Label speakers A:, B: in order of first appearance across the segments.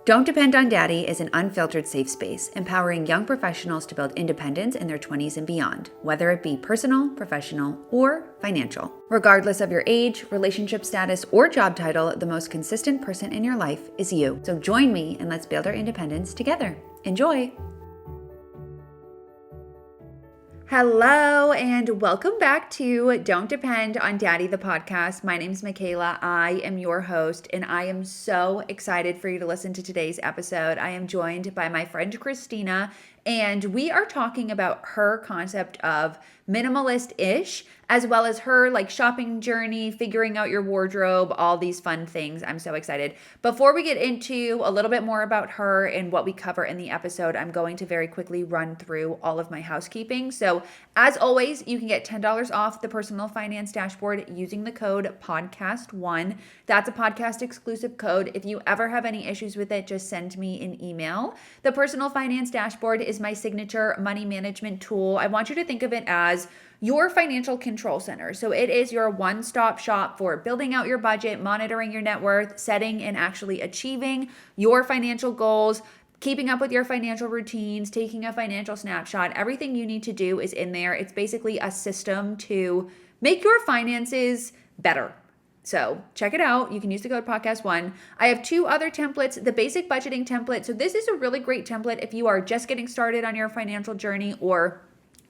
A: Don't Depend on Daddy is an unfiltered safe space, empowering young professionals to build independence in their 20s and beyond, whether it be personal, professional, or financial. Regardless of your age, relationship status, or job title, the most consistent person in your life is you. So join me and let's build our independence together. Enjoy! Hello, and welcome back to Don't Depend on Daddy, the podcast. My name's Michela. I am your host, and I am so excited for you to listen to today's episode. I am joined by my friend Christina, and we are talking about her concept of minimalist-ish, as well as her shopping journey, figuring out your wardrobe, all these fun things. I'm so excited. Before we get into a little bit more about her and what we cover in the episode, I'm going to very quickly run through all of my housekeeping. So as always, you can get $10 off the personal finance dashboard using the code podcast1. That's a podcast exclusive code. If you ever have any issues with it, just send me an email. The personal finance dashboard is my signature money management tool. I want you to think of it as your financial control center. So it is your one-stop shop for building out your budget, monitoring your net worth, setting and actually achieving your financial goals, keeping up with your financial routines, taking a financial snapshot. Everything you need to do is in there. It's basically a system to make your finances better. So check it out. You can use the code podcast1. I have two other templates, the basic budgeting template. So this is a really great template if you are just getting started on your financial journey, or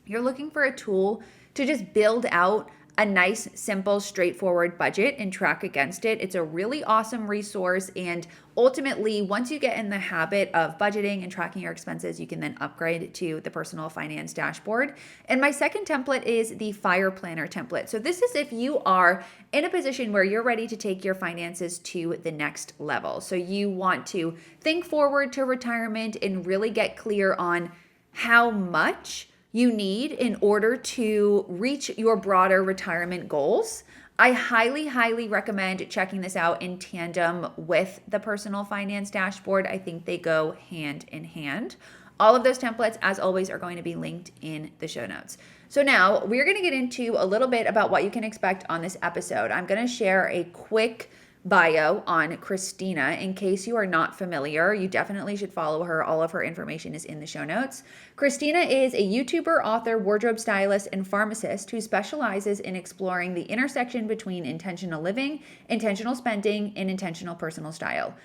A: you're looking for a tool to just build out a nice, simple, straightforward budget and track against it. It's a really awesome resource. And ultimately, once you get in the habit of budgeting and tracking your expenses, you can then upgrade to the personal finance dashboard. And my second template is the fire planner template. So this is if you are in a position where you're ready to take your finances to the next level. So you want to think forward to retirement and really get clear on how much you need in order to reach your broader retirement goals. I highly, highly recommend checking this out in tandem with the personal finance dashboard. I think they go hand in hand. All of those templates, as always, are going to be linked in the show notes. So now we're going to get into a little bit about what you can expect on this episode. I'm going to share a quick bio on Christina. In case you are not familiar, you definitely should follow her. All of her information is in the show notes. Christina is a YouTuber, author, wardrobe stylist, and pharmacist who specializes in exploring the intersection between intentional living, intentional spending, and intentional personal style.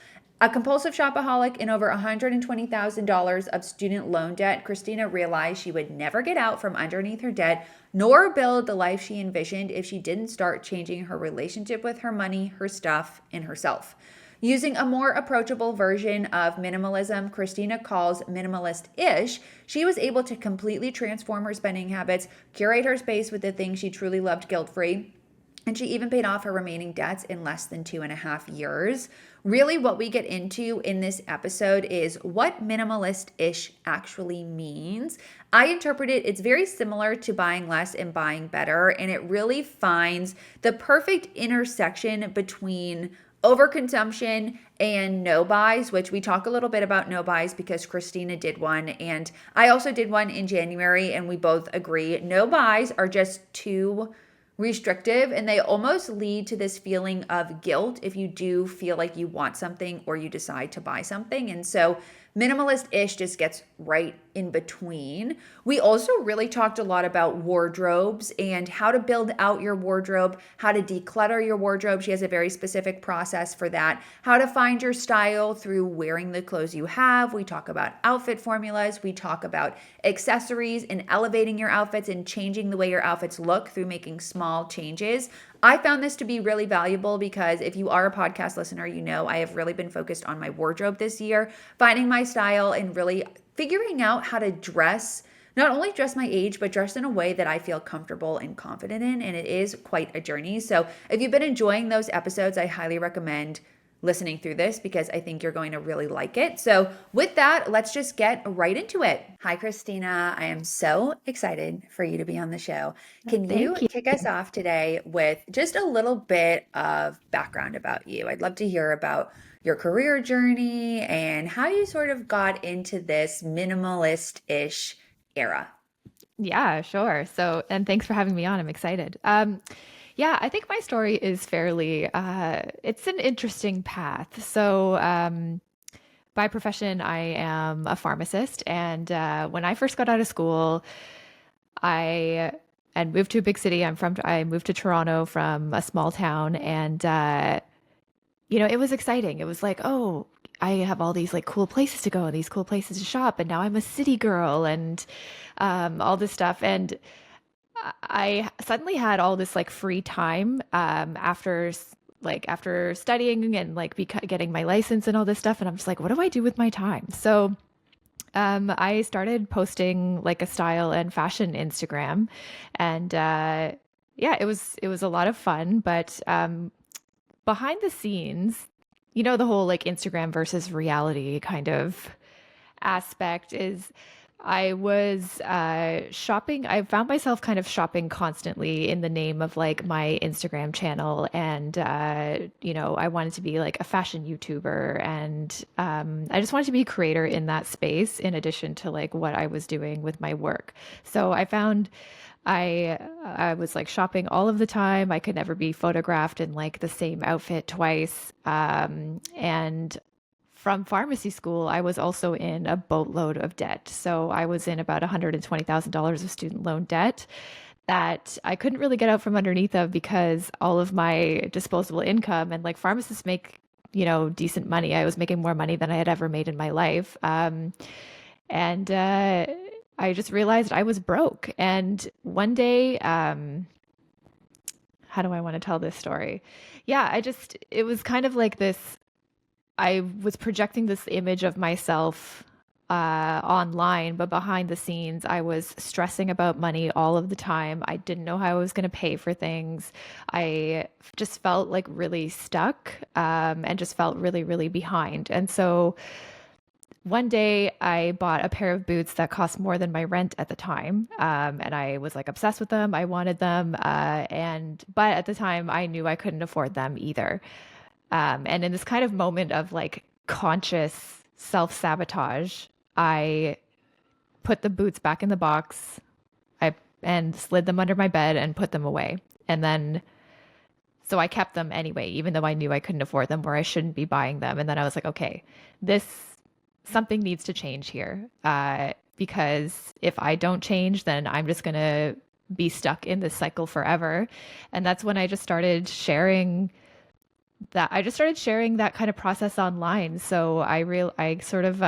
A: A compulsive shopaholic and over $120,000 of student loan debt, Christina realized she would never get out from underneath her debt, nor build the life she envisioned if she didn't start changing her relationship with her money, her stuff, and herself. Using a more approachable version of minimalism Christina calls Minimalist-Ish, she was able to completely transform her spending habits, curate her space with the things she truly loved guilt-free, and she even paid off her remaining debts in less than 2.5 years. Really, what we get into in this episode is what minimalist-ish actually means. I interpret it's very similar to buying less and buying better, and it really finds the perfect intersection between overconsumption and no buys, which we talk a little bit about no buys because Christina did one, and I also did one in January, and we both agree no buys are just too restrictive, and they almost lead to this feeling of guilt if you do feel like you want something or you decide to buy something. And so minimalist-ish just gets right in between. We also really talked a lot about wardrobes and how to build out your wardrobe, how to declutter your wardrobe. She has a very specific process for that. How to find your style through wearing the clothes you have. We talk about outfit formulas. We talk about accessories and elevating your outfits and changing the way your outfits look through making small changes. I found this to be really valuable because if you are a podcast listener, you know I have really been focused on my wardrobe this year, finding my style and really figuring out how to dress, not only dress my age, but dress in a way that I feel comfortable and confident in. And it is quite a journey. So if you've been enjoying those episodes, I highly recommend listening through this because I think you're going to really like it. So with that, let's just get right into it. Hi, Christina. I am so excited for you to be on the show. Can you kick us off today with just a little bit of background about you? I'd love to hear about your career journey and how you sort of got into this minimalist-ish era.
B: Yeah, sure. So, and thanks for having me on. I'm excited. Yeah, I think my story is fairly, it's an interesting path. So, by profession, I am a pharmacist. And when I first got out of school, I and moved to a big city. I moved to Toronto from a small town, and it was exciting. It was like, oh, I have all these like cool places to go and these cool places to shop, and now I'm a city girl and all this stuff. And I suddenly had all this like free time after studying and like getting my license and all this stuff. And I'm just like, what do I do with my time? So I started posting like a style and fashion Instagram, and yeah, it was a lot of fun. But behind the scenes, the whole like Instagram versus reality kind of aspect is I was shopping. I found myself kind of shopping constantly in the name of like my Instagram channel. And, I wanted to be like a fashion YouTuber. And I just wanted to be a creator in that space in addition to like what I was doing with my work. So I found I was like shopping all of the time. I could never be photographed in like the same outfit twice. And from pharmacy school, I was also in a boatload of debt. So I was in about $120,000 of student loan debt that I couldn't really get out from underneath of because all of my disposable income, and like pharmacists make, decent money. I was making more money than I had ever made in my life. And I just realized I was broke. And one day, how do I want to tell this story? Yeah, it was kind of like this. I was projecting this image of myself online, but behind the scenes, I was stressing about money all of the time. I didn't know how I was going to pay for things. I just felt like really stuck and just felt really, really behind. And so one day I bought a pair of boots that cost more than my rent at the time. And I was like obsessed with them. I wanted them. But at the time I knew I couldn't afford them either. And in this kind of moment of like conscious self-sabotage, I put the boots back in the box. And slid them under my bed and put them away. And then so I kept them anyway, even though I knew I couldn't afford them or I shouldn't be buying them. And then I was like, okay, this something needs to change here. Because if I don't change, then I'm just gonna be stuck in this cycle forever. And that's when I just started sharing that kind of process online. So I sort of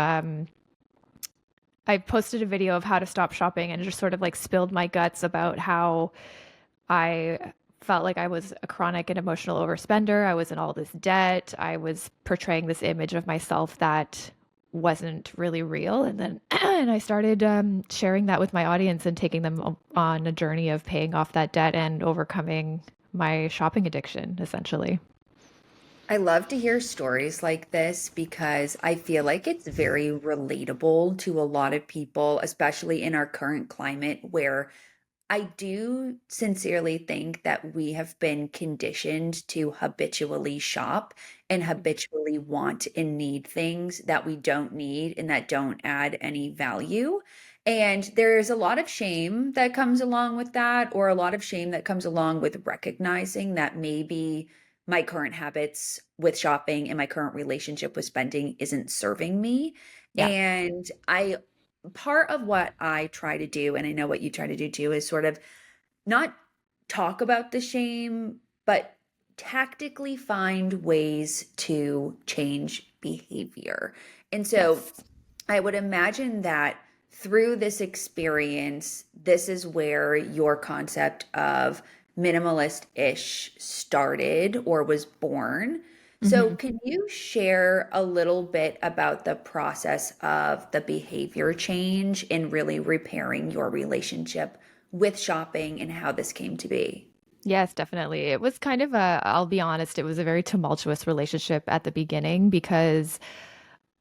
B: I posted a video of how to stop shopping and just sort of like spilled my guts about how I felt like I was a chronic and emotional overspender. I was in all this debt. I was portraying this image of myself that wasn't really real. And then and I started sharing that with my audience and taking them on a journey of paying off that debt and overcoming my shopping addiction, essentially.
A: I love to hear stories like this because I feel like it's very relatable to a lot of people, especially in our current climate, where I do sincerely think that we have been conditioned to habitually shop and habitually want and need things that we don't need and that don't add any value. And there's a lot of shame that comes along with that, or a lot of shame that comes along with recognizing that maybe my current habits with shopping and my current relationship with spending isn't serving me.
B: Yeah.
A: And part of what I try to do, and I know what you try to do too, is sort of not talk about the shame, but tactically find ways to change behavior. And so
B: Yes.
A: I would imagine that through this experience, this is where your concept of minimalist-ish started or was born. So,
B: Mhm.
A: can you share a little bit about the process of the behavior change in really repairing your relationship with shopping and how this came to be?
B: Yes, definitely. It was kind of I'll be honest, it was a very tumultuous relationship at the beginning because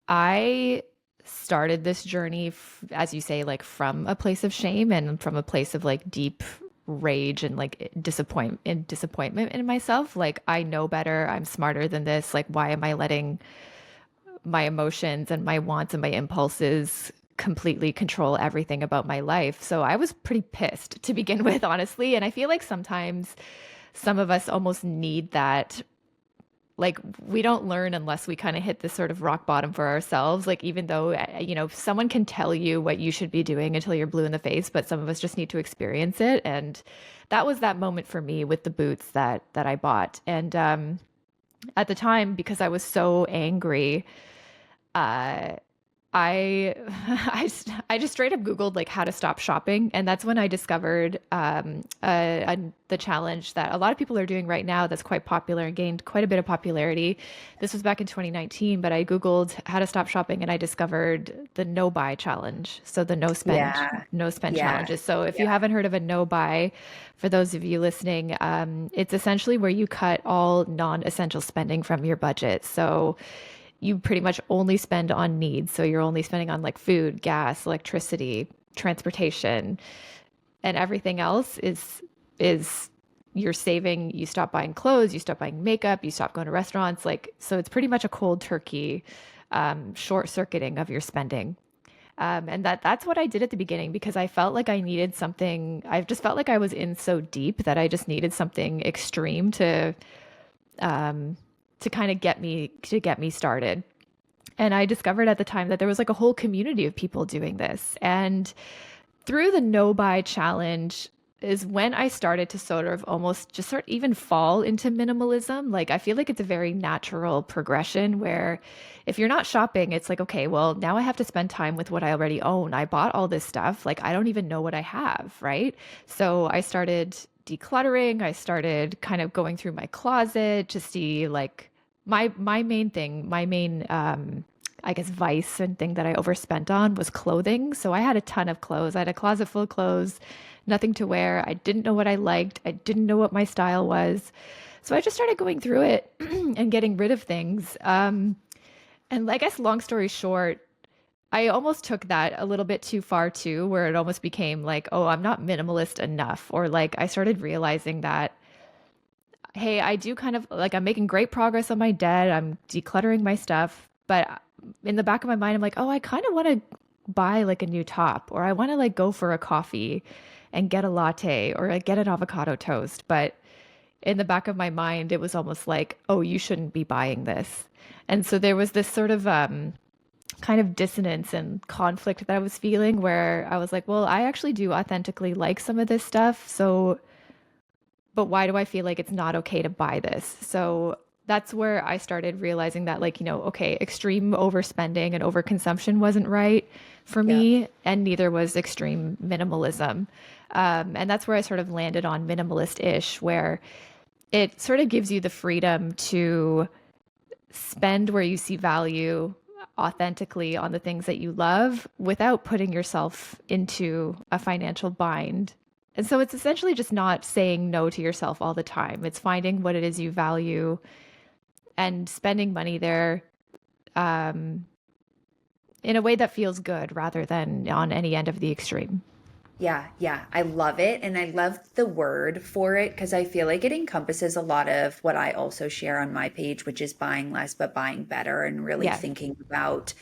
B: I started this journey, as you say, like from a place of shame and from a place of like deep rage and like disappointment in myself. Like I know better. I'm smarter than this. Like why am I letting my emotions and my wants and my impulses completely control everything about my life? So I was pretty pissed to begin with, honestly. And I feel like sometimes some of us almost need that like we don't learn unless we kind of hit this sort of rock bottom for ourselves. Like even though someone can tell you what you should be doing until you're blue in the face, but some of us just need to experience it. And that was that moment for me with the boots that I bought. And at the time, because I was so angry, uh I I just straight up Googled like how to stop shopping, and that's when I discovered the challenge that a lot of people are doing right now. That's quite popular and gained quite a bit of popularity. This was back in 2019, but I Googled how to stop shopping, and I discovered the no buy challenge. So the
A: Yeah.
B: no spend
A: Yeah.
B: challenges. So if you
A: Yeah.
B: haven't heard of a no buy, for those of you listening, it's essentially where you cut all non-essential spending from your budget. So you pretty much only spend on needs. So you're only spending on like food, gas, electricity, transportation, and everything else is you're saving. You stop buying clothes, you stop buying makeup, you stop going to restaurants. Like so, it's pretty much a cold turkey, short circuiting of your spending. And that's what I did at the beginning because I felt like I needed something. I just felt like I was in so deep that I just needed something extreme um, to kind of get me started. And I discovered at the time that there was like a whole community of people doing this. And through the no buy challenge is when I started to sort of almost just sort of even fall into minimalism. Like I feel like it's a very natural progression where if you're not shopping, it's like, okay, well, now I have to spend time with what I already own. I bought all this stuff. Like I don't even know what I have, right? So I started decluttering. I started kind of going through my closet to see like my main thing, my main I guess vice and thing that I overspent on was clothing. So I had a ton of clothes. I had a closet full of clothes, nothing to wear. I didn't know what I liked. I didn't know what my style was. So I just started going through it and getting rid of things. And I guess long story short, I almost took that a little bit too far too, where it almost became like, oh, I'm not minimalist enough. Or like I started realizing that, hey, I do kind of like I'm making great progress on my debt. I'm decluttering my stuff. But in the back of my mind, I'm like, oh, I kind of want to buy like a new top, or I want to like go for a coffee and get a latte or like get an avocado toast. But in the back of my mind, it was almost like, oh, you shouldn't be buying this. And so there was this sort of kind of dissonance and conflict that I was feeling where I was like, well, I actually do authentically like some of this stuff. So, but why do I feel like it's not okay to buy this? So that's where I started realizing that, like, okay, extreme overspending and overconsumption wasn't right for
A: Yeah.
B: me, and neither was extreme minimalism. And that's where I sort of landed on minimalist-ish, where it sort of gives you the freedom to spend where you see value authentically on the things that you love without putting yourself into a financial bind. And so it's essentially just not saying no to yourself all the time. It's finding what it is you value and spending money there um, in a way that feels good rather than on any end of the extreme.
A: Yeah, yeah, I love it. And I love the word for it because I feel like it encompasses a lot of what I also share on my page, which is buying less, but buying better, and really
B: Yeah.
A: thinking about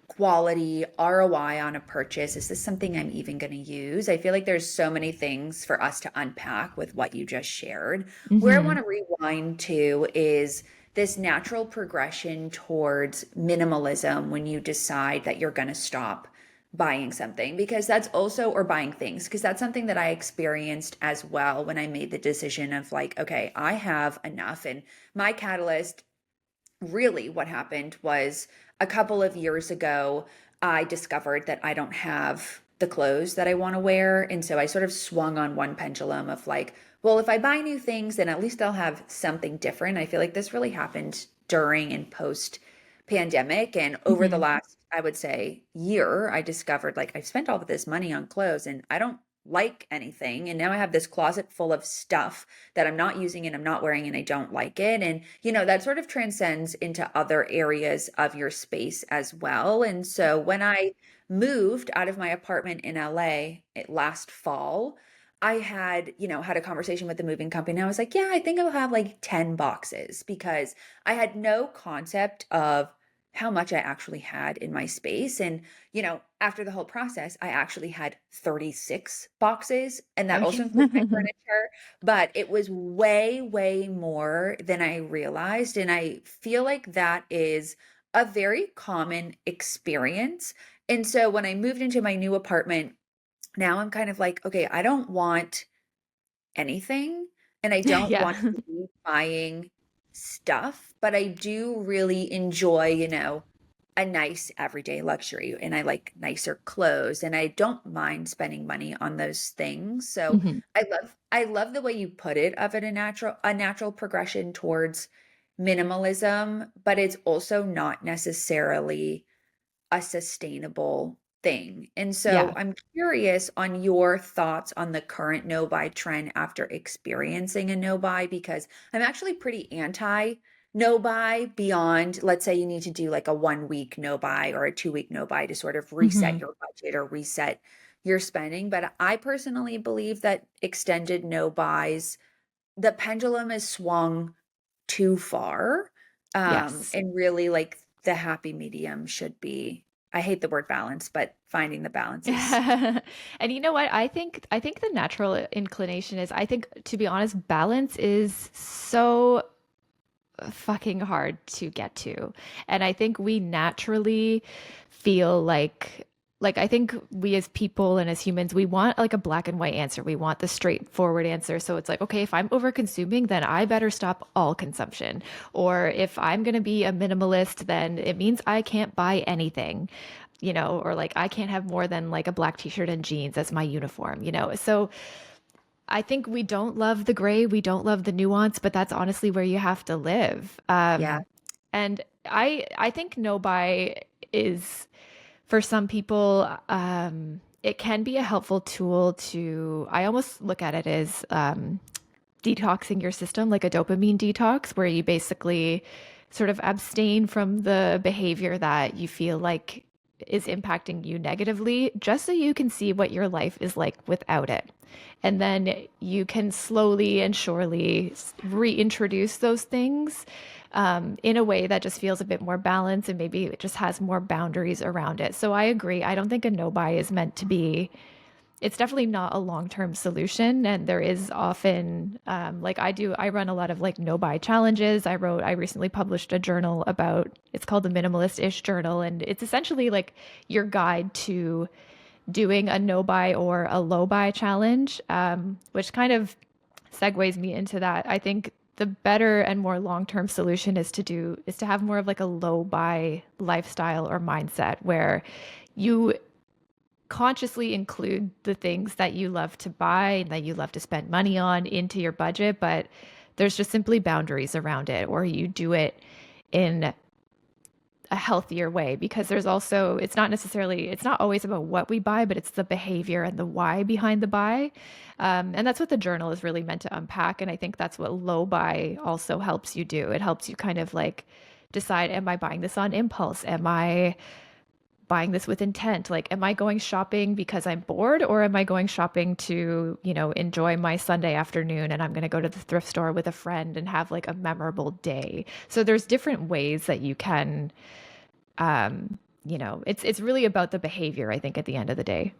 A: quality, ROI on a purchase. Is this something I'm even going to use? I feel like there's so many things for us to unpack with what you just shared. Where I
B: Hmm.
A: want to rewind to is this natural progression towards minimalism when you decide that you're going to stop buying something, because that's also, or buying things, because that's something that I experienced as well when I made the decision of like, okay, I have enough. And my catalyst, really what happened was a couple of years ago, I discovered that I don't have the clothes that I want to wear. And so I sort of swung on one pendulum of like, well, if I buy new things, then at least I'll have something different. I feel like this really happened during and post pandemic. And over the
B: Hmm.
A: last, I would say, year, I discovered like I've spent all of this money on clothes and I don't like anything. And now I have this closet full of stuff that I'm not using and I'm not wearing and I don't like it. And, that sort of transcends into other areas of your space as well. And so when I moved out of my apartment in LA last fall, I had a conversation with the moving company. And I was like, yeah, I think I'll have like 10 boxes because I had no concept of how much I actually had in my space. And, after the whole process, I actually had 36 boxes, and that also
B: Okay.
A: includes my furniture, but it was way, way more than I realized. And I feel like that is a very common experience. And so when I moved into my new apartment, now I'm kind of like, okay, I don't want anything, and I don't
B: Yeah.
A: want to be buying stuff, but I do really enjoy, a nice everyday luxury, and I like nicer clothes, and I don't mind spending money on those things. So
B: Mhm.
A: I love the way you put it of it a natural progression towards minimalism, but it's also not necessarily a sustainable thing. And so
B: Yeah.
A: I'm curious on your thoughts on the current no buy trend after experiencing a no buy, because I'm actually pretty anti no buy beyond, let's say you need to do like a 1 week no buy or a 2 week no buy to sort of reset
B: Mhm.
A: your budget or reset your spending. But I personally believe that extended no buys, the pendulum is swung too far.
B: Yes.
A: And really like the happy medium should be, I hate the word balance, but finding the balance is
B: And you know what? I think the natural inclination is, I think, to be honest, balance is so fucking hard to get to. And I think we naturally feel like I think we as people and as humans, we want like a black and white answer. We want the straightforward answer. So it's like, okay, if I'm over consuming, then I better stop all consumption. Or if I'm going to be a minimalist, then it means I can't buy anything, or like I can't have more than like a black t-shirt and jeans as my uniform. So I think we don't love the gray, we don't love the nuance, but that's honestly where you have to live.
A: yeah,
B: And I think no buy is, for some people, it can be a helpful tool to. I almost look at it as detoxing your system, like a dopamine detox, where you basically sort of abstain from the behavior that you feel like is impacting you negatively, just so you can see what your life is like without it. And then you can slowly and surely reintroduce those things in a way that just feels a bit more balanced, and maybe it just has more boundaries around it. So I agree. I don't think a no buy is meant to be, it's definitely not a long-term solution. And there is often like I run a lot of like no buy challenges. I recently published a journal about, it's called the Minimalist-Ish journal, and it's essentially like your guide to doing a no buy or a low buy challenge, which kind of segues me into that. I think the better and more long-term solution is to have more of like a low buy lifestyle or mindset, where you consciously include the things that you love to buy and that you love to spend money on into your budget, but there's just simply boundaries around it, or you do it in a healthier way. Because there's also, it's not always about what we buy, but it's the behavior and the why behind the buy. And that's what the journal is really meant to unpack. And I think that's what low buy also helps you do. It helps you kind of like decide, am I buying this on impulse? Am I buying this with intent? Like, am I going shopping because I'm bored, or am I going shopping to, enjoy my Sunday afternoon, and I'm going to go to the thrift store with a friend and have like a memorable day? So there's different ways that you can, it's really about the behavior, I think, at the end of the day.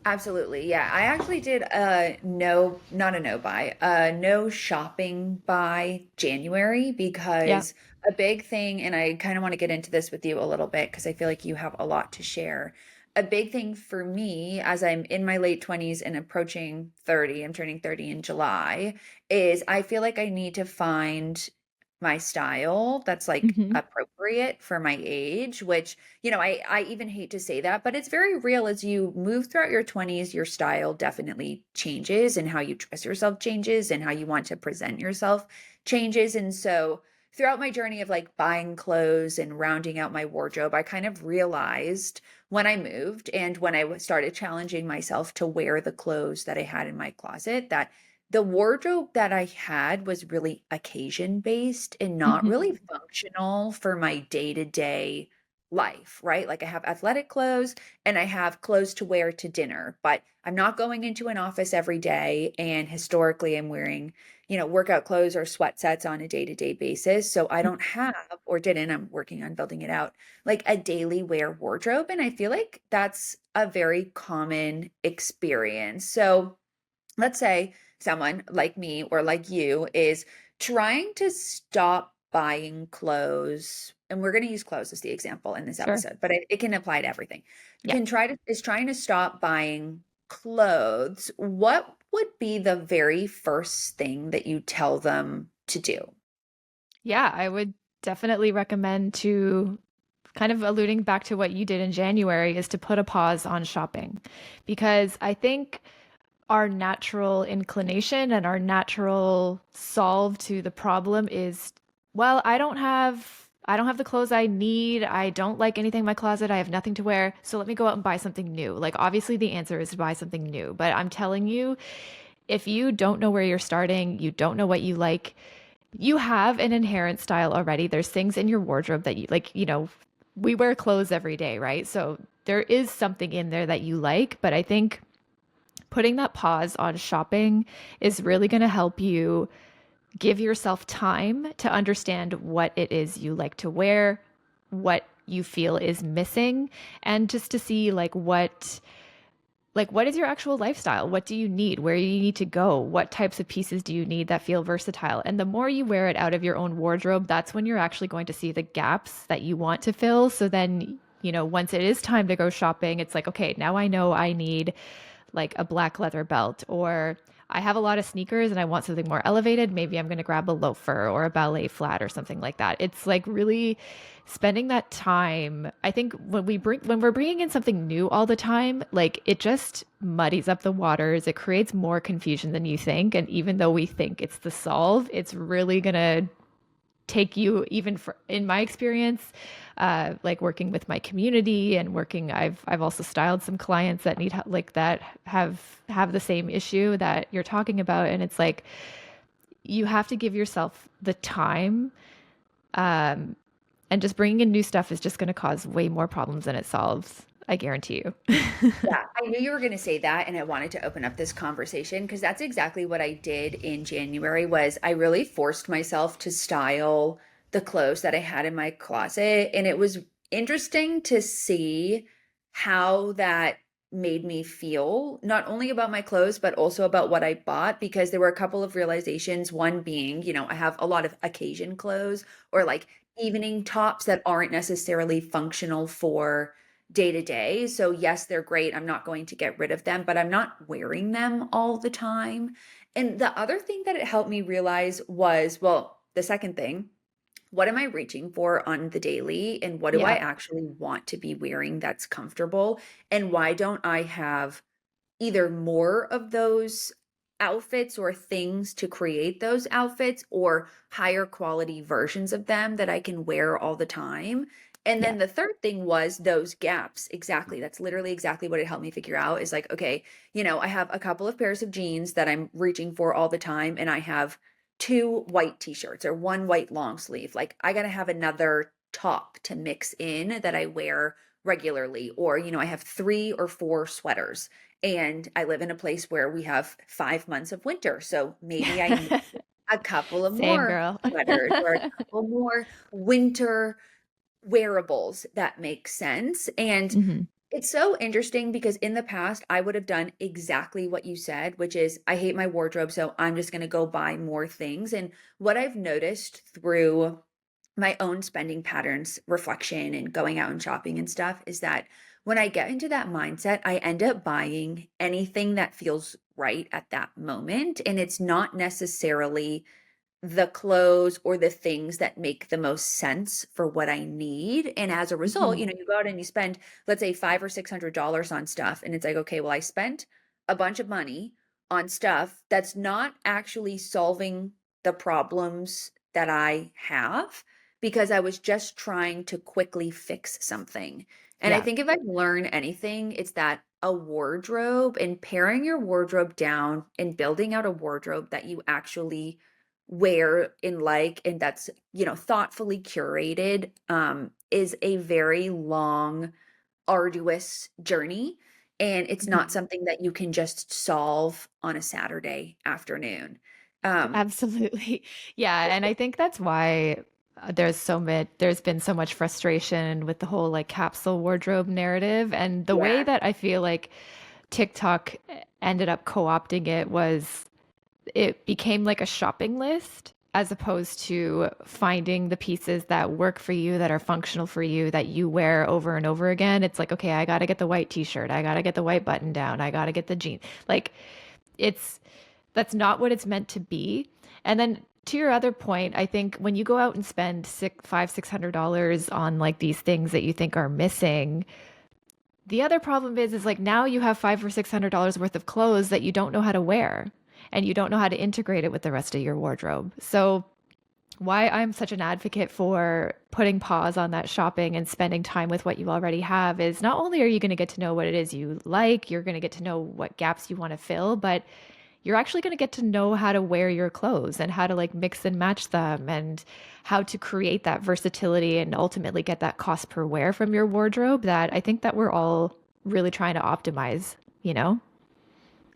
A: absolutely. Yeah, I actually did a no, not a no buy, a no shopping by January,
B: Yeah.
A: because a big thing, and I kind of want to get into this with you a little bit because I feel like you have a lot to share. A big thing for me as I'm in my late 20s and approaching 30, I'm turning 30 in July, is I feel like I need to find my style that's like
B: Hmm.
A: appropriate for my age, which, I even hate to say that, but it's very real. As you move throughout your 20s, your style definitely changes, and how you dress yourself changes, and how you want to present yourself changes. And so throughout my journey of like buying clothes and rounding out my wardrobe, I kind of realized when I moved and when I started challenging myself to wear the clothes that I had in my closet, that the wardrobe that I had was really occasion based and not
B: Hmm.
A: really functional for my day to day life, right? Like I have athletic clothes and I have clothes to wear to dinner, but I'm not going into an office every day. And historically, I'm wearing, workout clothes or sweat sets on a day-to-day basis. So I don't have, or didn't, I'm working on building it out, like a daily wear wardrobe. And I feel like that's a very common experience. So let's say someone like me or like you is trying to stop buying clothes, and we're going to use clothes as the example in this
B: Sure.
A: episode, but it can apply to everything.
B: Yeah.
A: Is trying to stop buying clothes. What would be the very first thing that you tell them to do?
B: Yeah, I would definitely recommend to kind of alluding back to what you did in January is to put a pause on shopping because I think our natural inclination and our natural solve to the problem is, well, I don't have the clothes I need. I don't like anything in my closet. I have nothing to wear. So let me go out and buy something new. Like obviously the answer is to buy something new, but I'm telling you, if you don't know where you're starting, you don't know what you like, you have an inherent style already. There's things in your wardrobe that you like, we wear clothes every day, right? So there is something in there that you like, but I think putting that pause on shopping is really going to help you give yourself time to understand what it is you like to wear, what you feel is missing, and just to see like what is your actual lifestyle? What do you need? Where do you need to go? What types of pieces do you need that feel versatile? And the more you wear it out of your own wardrobe, that's when you're actually going to see the gaps that you want to fill. So then, once it is time to go shopping, it's like, okay, now I know I need like a black leather belt, or I have a lot of sneakers and I want something more elevated. Maybe I'm going to grab a loafer or a ballet flat or something like that. It's like really spending that time. I think when we're bringing in something new all the time, like it just muddies up the waters. It creates more confusion than you think. And even though we think it's the solve, it's really going to take you even for in my experience, like working with my community and I've also styled some clients that need like that have the same issue that you're talking about, and it's like you have to give yourself the time, um, and just bringing in new stuff is just going to cause way more problems than it solves. I guarantee you.
A: Yeah, I knew you were going to say that, and I wanted to open up this conversation because that's exactly what I did in January was I really forced myself to style the clothes that I had in my closet, and it was interesting to see how that made me feel, not only about my clothes, but also about what I bought, because there were a couple of realizations. One being, I have a lot of occasion clothes or like evening tops that aren't necessarily functional for day to day. So, yes, they're great. I'm not going to get rid of them, but I'm not wearing them all the time. And the other thing that it helped me realize was, well, the second thing, what am I reaching for on the daily? And what do I
B: Yeah.
A: actually want to be wearing that's comfortable? And why don't I have either more of those outfits or things to create those outfits or higher quality versions of them that I can wear all the time. And
B: Yeah.
A: then the third thing was those gaps. Exactly. That's literally exactly what it helped me figure out is like, okay, I have a couple of pairs of jeans that I'm reaching for all the time, and I have two white t-shirts or one white long sleeve. Like, I got to have another top to mix in that I wear regularly. Or, I have three or four sweaters, and I live in a place where we have 5 months of winter. So maybe I need a couple of
B: Same
A: more
B: girl.
A: sweaters or a couple more winter wearables that make sense. And
B: Hmm.
A: it's so interesting because in the past, I would have done exactly what you said, which is I hate my wardrobe. So I'm just going to go buy more things. And what I've noticed through my own spending patterns, reflection, and going out and shopping and stuff is that when I get into that mindset, I end up buying anything that feels right at that moment. And it's not necessarily the clothes or the things that make the most sense for what I need. And as a result,
B: Hmm.
A: you go out and you spend, let's say, $500 or $600 on stuff. And it's like, okay, well, I spent a bunch of money on stuff that's not actually solving the problems that I have because I was just trying to quickly fix something. And I
B: Yeah.
A: think if I've learned anything, it's that a wardrobe and paring your wardrobe down and building out a wardrobe that you actually wear and like, and that's, thoughtfully curated, is a very long, arduous journey. And it's not
B: Mhm.
A: something that you can just solve on a Saturday afternoon. Um,
B: Absolutely. Yeah, and I think that's why there's been so much frustration with the whole like capsule wardrobe narrative, and the way
A: yeah,
B: that I feel like TikTok ended up co-opting it was it became like a shopping list as opposed to finding the pieces that work for you, that are functional for you, that you wear over and over again. It's like, okay, I got to get the white t-shirt. I got to get the white button down. I got to get the jeans. Like it's that's not what it's meant to be. And then to your other point, I think when you go out and spend $600 on like these things that you think are missing, the other problem is like now you have $500 or $600 worth of clothes that you don't know how to wear and you don't know how to integrate it with the rest of your wardrobe. So why I'm such an advocate for putting pause on that shopping and spending time with what you already have is not only are you going to get to know what it is you like, you're going to get to know what gaps you want to fill, but you're actually going to get to know how to wear your clothes and how to like mix and match them and how to create that versatility and ultimately get that cost per wear from your wardrobe that I think that we're all really trying to optimize, you know?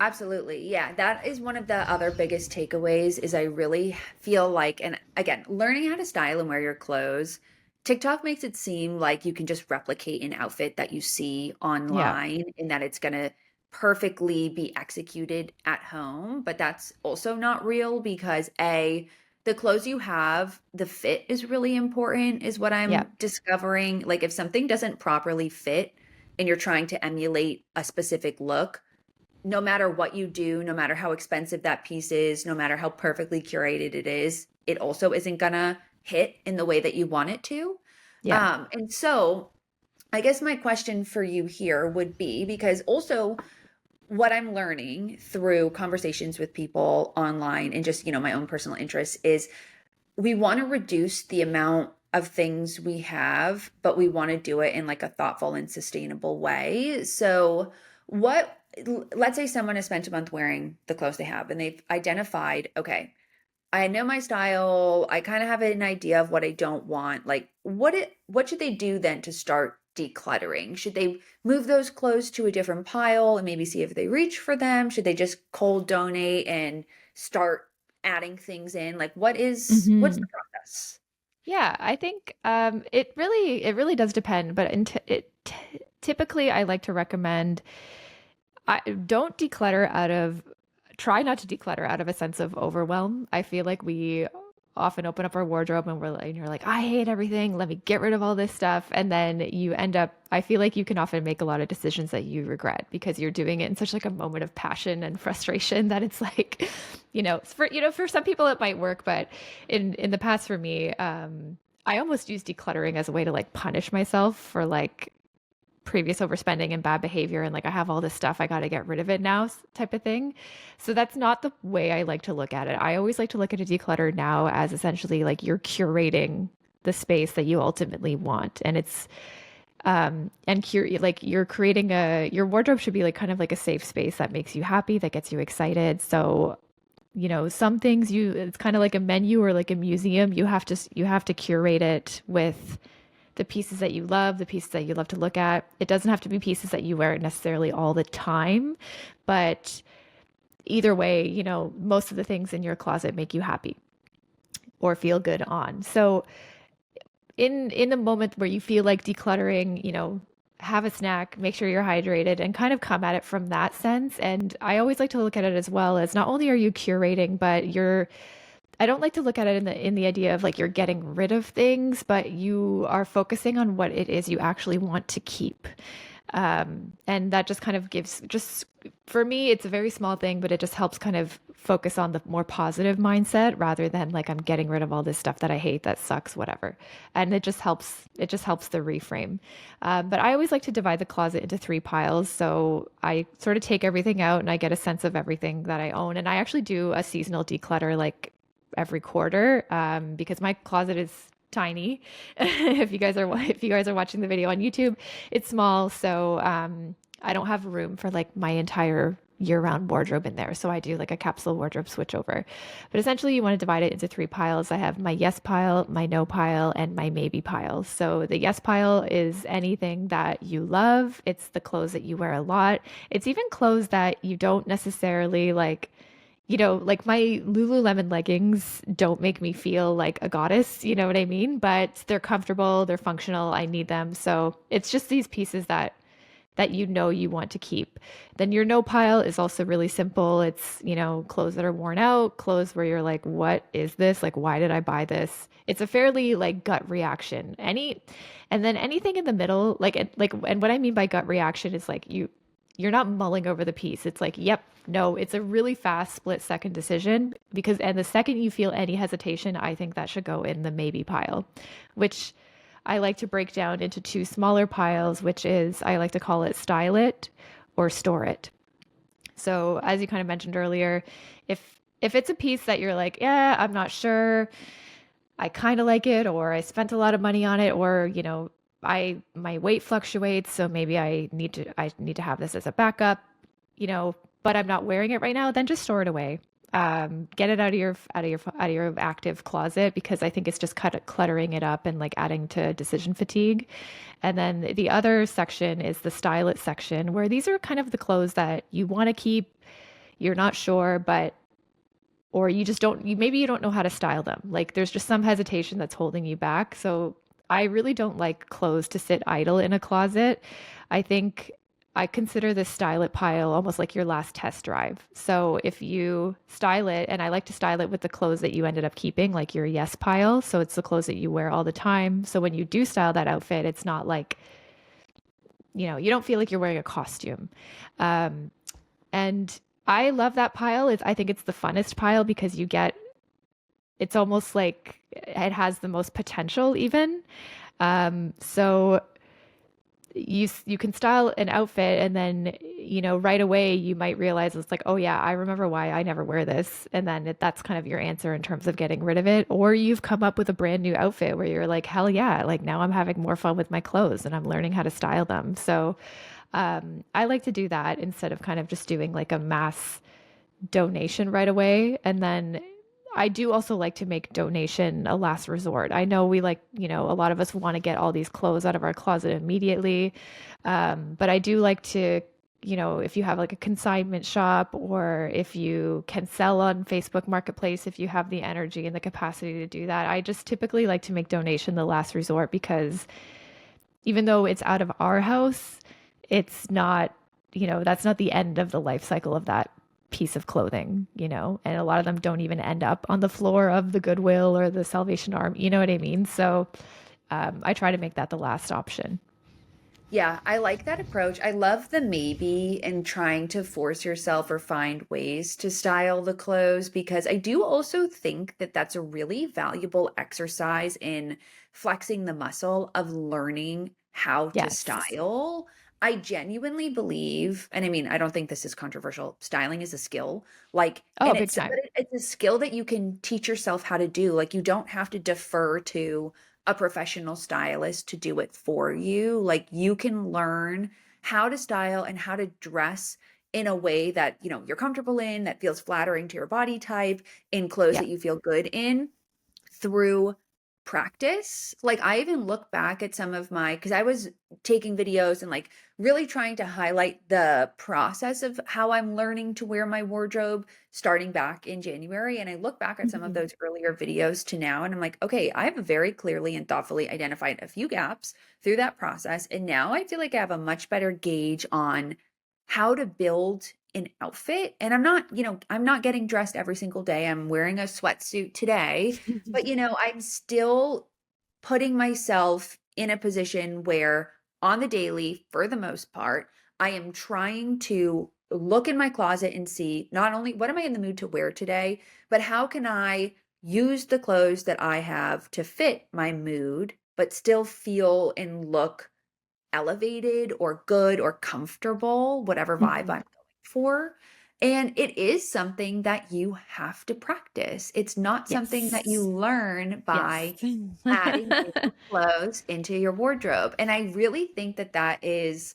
A: absolutely. Yeah, that is one of the other biggest takeaways is I really feel like, and again, learning how to style and wear your clothes, TikTok makes it seem like you can just replicate an outfit that you see
B: Yeah.
A: online and that it's going to perfectly be executed at home, but that's also not real because the clothes you have, the fit is really important is what
B: Yeah.
A: I'm discovering. Like if something doesn't properly fit and you're trying to emulate a specific look, no matter what you do, no matter how expensive that piece is, no matter how perfectly curated it is, it also isn't gonna hit in the way that you want it to.
B: Yeah.
A: And so I guess my question for you here would be because also what I'm learning through conversations with people online and just, my own personal interests is we want to reduce the amount of things we have, but we want to do it in like a thoughtful and sustainable way. So, what, let's say someone has spent a month wearing the clothes they have and they've identified, okay, I know my style, I kind of have an idea of what I don't want. Like, what should they do then to start decluttering? Should they move those clothes to a different pile and maybe see if they reach for them? Should they just cold donate and start adding things in? Like what's the
B: Hmm.
A: process?
B: Yeah, I think it really does depend, but typically I like to recommend I don't declutter out of try not to declutter out of a sense of overwhelm. I feel like we often open up our wardrobe and you're like, I hate everything. Let me get rid of all this stuff. And then you end up, I feel like you can often make a lot of decisions that you regret because you're doing it in such like a moment of passion and frustration that it's like, for some people it might work, but in the past for me, I almost use decluttering as a way to like punish myself for like previous overspending and bad behavior and like I have all this stuff I got to get rid of it now type of thing. So that's not the way I like to look at it. I always like to look at a declutter now as essentially like you're curating the space that you ultimately want and it's like you're creating a your wardrobe should be like kind of like a safe space that makes you happy, that gets you excited. So some things it's kind of like a menu or like a museum. You have to curate it with the pieces that you love, the pieces that you love to look at. It doesn't have to be pieces that you wear necessarily all the time, but either way, most of the things in your closet make you happy or feel good on. So in the moment where you feel like decluttering, have a snack, make sure you're hydrated and kind of come at it from that sense. And I always like to look at it as well as not only are you curating, but I don't like to look at it in the idea of like you're getting rid of things, but you are focusing on what it is you actually want to keep. And that just kind of gives just for me, it's a very small thing, but it just helps kind of focus on the more positive mindset rather than like I'm getting rid of all this stuff that I hate, that sucks, whatever. And it just helps the reframe. But I always like to divide the closet into three piles. So I sort of take everything out and I get a sense of everything that I own. And I actually do a seasonal declutter like every quarter because my closet is tiny. If you guys are watching the video on YouTube, it's small, so I don't have room for like my entire year-round wardrobe in there. So I do like a capsule wardrobe switchover. But essentially, you want to divide it into three piles. I have my yes pile, my no pile, and my maybe pile. So the yes pile is anything that you love. It's the clothes that you wear a lot. It's even clothes that you don't necessarily like. Like my Lululemon leggings don't make me feel like a goddess, you know what I mean? But they're comfortable, they're functional, I need them. So it's just these pieces that you want to keep. Then your no pile is also really simple. It's, clothes that are worn out, clothes where you're like, what is this? Like, why did I buy this? It's a fairly like gut reaction. And then anything in the middle, and what I mean by gut reaction is like you're not mulling over the piece. It's like, yep, no, it's a really fast split second decision and the second you feel any hesitation, I think that should go in the maybe pile, which I like to break down into two smaller piles, which is I like to call it style it or store it. So as you kind of mentioned earlier, if it's a piece that you're like, yeah, I'm not sure, I kind of like it, or I spent a lot of money on it, or my weight fluctuates, so maybe I need to have this as a backup, you know, but I'm not wearing it right now, then just store it away. Get it out of your active closet because I think it's just cluttering it up and like adding to decision fatigue. And then the other section is the style it section, where these are kind of the clothes that you want to keep, you're not sure, but or you just don't you maybe you don't know how to style them. Like there's just some hesitation that's holding you back. So I really don't like clothes to sit idle in a closet. I think I consider this style it pile almost like your last test drive. So if you style it, and I like to style it with the clothes that you ended up keeping, like your yes pile. So it's the clothes that you wear all the time. So when you do style that outfit, it's not like, you don't feel like you're wearing a costume. Um, and I love that pile. I think it's the funnest pile because it's almost like it has the most potential even. So you can style an outfit and then, right away you might realize it's like, oh yeah, I remember why I never wear this. And then that's kind of your answer in terms of getting rid of it. Or you've come up with a brand new outfit where you're like, hell yeah, like now I'm having more fun with my clothes and I'm learning how to style them. So I like to do that instead of kind of just doing like a mass donation right away. And then I do also like to make donation a last resort. I know a lot of us want to get all these clothes out of our closet immediately. But I do like to, if you have like a consignment shop or if you can sell on Facebook Marketplace, if you have the energy and the capacity to do that, I just typically like to make donation the last resort because even though it's out of our house, it's not, that's not the end of the life cycle of that piece of clothing, and a lot of them don't even end up on the floor of the Goodwill or the Salvation Army, you know what I mean? So I try to make that the last option.
A: Yeah, I like that approach. I love the maybe and trying to force yourself or find ways to style the clothes because I do also think that that's a really valuable exercise in flexing the muscle of learning how to
B: Yes.
A: style. I genuinely believe, and I mean, I don't think this is controversial. Styling is a skill. Like,
B: Oh,
A: and
B: big
A: it's but
B: time.
A: it's a skill that you can teach yourself how to do. Like, you don't have to defer to a professional stylist to do it for you. Like you can learn how to style and how to dress in a way that, you're comfortable in, that feels flattering to your body type, in clothes
B: Yeah.
A: that you feel good in through practice. Like I even look back at some of my because I was taking videos and like really trying to highlight the process of how I'm learning to wear my wardrobe starting back in January. And I look back at some of
B: Mhm.
A: those earlier videos to now and I'm like, okay, I've very clearly and thoughtfully identified a few gaps through that process. And now I feel like I have a much better gauge on how to build an outfit. And I'm not getting dressed every single day. I'm wearing a sweatsuit today, but I'm still putting myself in a position where on the daily, for the most part, I am trying to look in my closet and see not only what am I in the mood to wear today, but how can I use the clothes that I have to fit my mood, but still feel and look elevated or good or comfortable, whatever vibe
B: Mhm.
A: I'm going for. And it is something that you have to practice. It's not something that you
B: Yes.
A: learn
B: Yes.
A: by adding new clothes into your wardrobe. And I really think that that is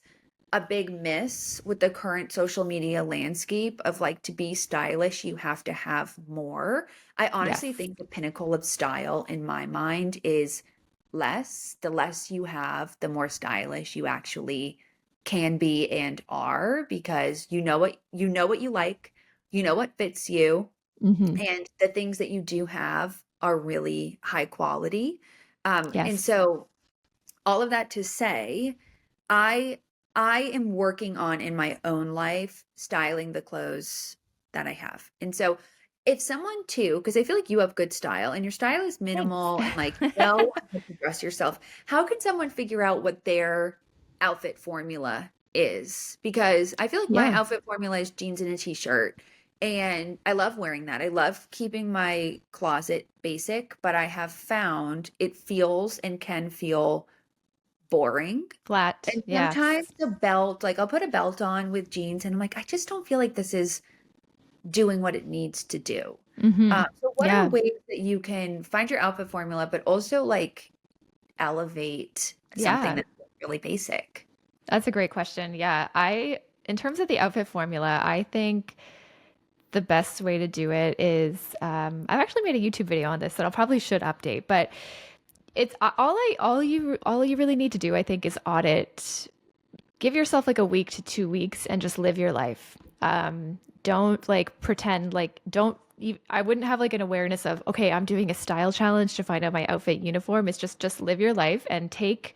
A: a big miss with the current social media landscape of like to be stylish, you have to have more. I honestly
B: Yes.
A: think the pinnacle of style in my mind is less. The less you have, the more stylish you actually can be and are because you know what you like, you know what fits you,
B: Hmm.
A: and the things that you do have are really high quality. And
B: Yes.
A: so all of that to say, I I am working on in my own life styling the clothes that I have. And so if someone too, because I feel like you have good style and your style is
B: Thanks.
A: minimal and like you know how to dress yourself, how can someone figure out what their outfit formula is? Because I feel like my
B: Yeah.
A: outfit formula is jeans and a t-shirt. And I love wearing that. I love keeping my closet basic, but I have found it feels and can feel boring.
B: Flat.
A: And
B: Yes.
A: sometimes the belt, like I'll put a belt on with jeans and I'm like, I just don't feel like this is doing what it needs to do.
B: Hmm.
A: So what are
B: Yeah.
A: ways that you can find your outfit formula, but also like elevate something
B: Yeah.
A: that's really basic?
B: That's a great question. Yeah. In terms of the outfit formula, I think the best way to do it is, I've actually made a YouTube video on this that I probably should update, but it's all you really need to do, I think, is audit. Give yourself like a week to 2 weeks and just live your life. Don't like pretend like don't. I wouldn't have like an awareness of, okay, I'm doing a style challenge to find out my outfit uniform. It's just live your life and take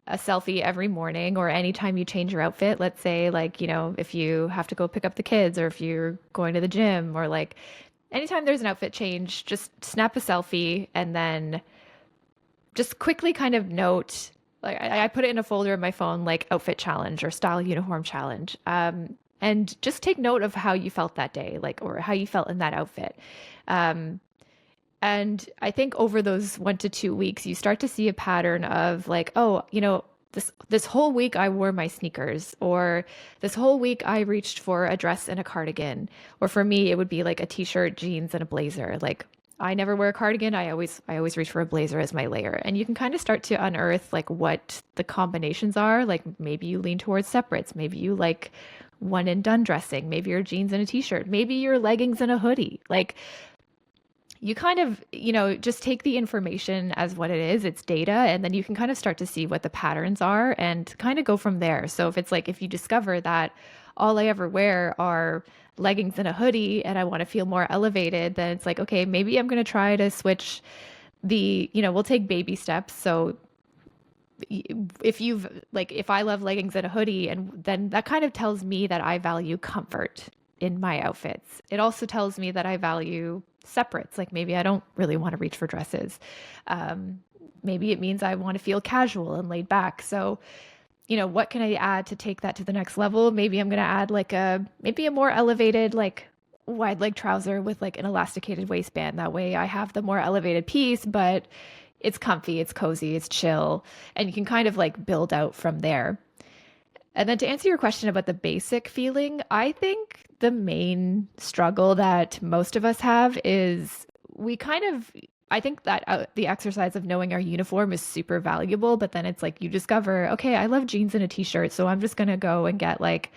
B: a selfie every morning or anytime you change your outfit. Let's say, like, if you have to go pick up the kids or if you're going to the gym or like anytime there's an outfit change, just snap a selfie and then just quickly kind of note. Like, I put it in a folder in my phone, like outfit challenge or style uniform challenge. And just take note of how you felt that day, like, or how you felt in that outfit. Um, and I think over those 1 to 2 weeks, you start to see a pattern of like, oh, this whole week I wore my sneakers, or this whole week I reached for a dress and a cardigan, or for me it would be like a t-shirt, jeans, and a blazer. Like I never wear a cardigan. I always reach for a blazer as my layer, and you can kind of start to unearth like what the combinations are. Like maybe you lean towards separates, maybe you like one and done dressing, maybe your jeans and a t-shirt, maybe your leggings and a hoodie. Like you kind of, just take the information as what it is, it's data, and then you can kind of start to see what the patterns are and kind of go from there. So if it's like, if you discover that all I ever wear are leggings and a hoodie and I want to feel more elevated, then it's like, okay, maybe I'm going to try to switch we'll take baby steps. So if I love leggings and a hoodie, and then that kind of tells me that I value comfort in my outfits. It also tells me that I value separates. Like maybe I don't really want to reach for dresses. Um, Maybe it means I want to feel casual and laid back. So, what can I add to take that to the next level? Maybe I'm going to add like maybe a more elevated, like wide leg trouser with like an elasticated waistband. That way I have the more elevated piece, but it's comfy, it's cozy, it's chill, and you can kind of like build out from there. And then to answer your question about the basic feeling, I think the main struggle that most of us have is we kind of, I think that the exercise of knowing our uniform is super valuable, but then it's like you discover, okay, I love jeans and a t-shirt, so I'm just going to go and get like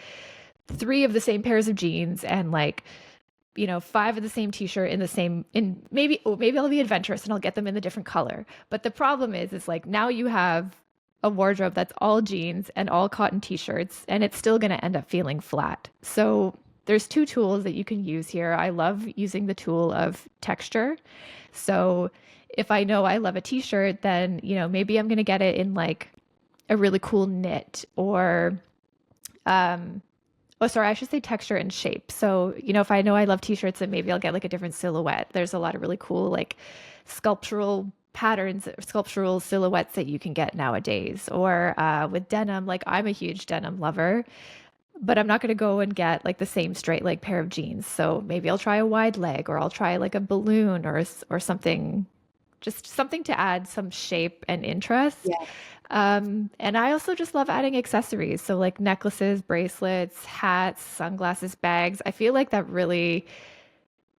B: three of the same pairs of jeans and like five of the same t-shirt in the same in maybe I'll be adventurous and I'll get them in the different color. But the problem is like now you have a wardrobe that's all jeans and all cotton t-shirts and it's still going to end up feeling flat. So there's two tools that you can use here. I love using the tool of texture. So if I know I love a t-shirt, then maybe I'm going to get it in like a really cool knit or um oh, sorry, I should say texture and shape. So, if I know I love t-shirts, then maybe I'll get like a different silhouette. There's a lot of really cool like sculptural patterns, sculptural silhouettes that you can get nowadays. Or with denim, like I'm a huge denim lover, but I'm not going to go and get like the same straight leg pair of jeans. So maybe I'll try a wide leg, or I'll try like a balloon or something, just something to add some shape and interest.
A: Yeah.
B: And I also just love adding accessories. So like necklaces, bracelets, hats, sunglasses, bags. I feel like that really,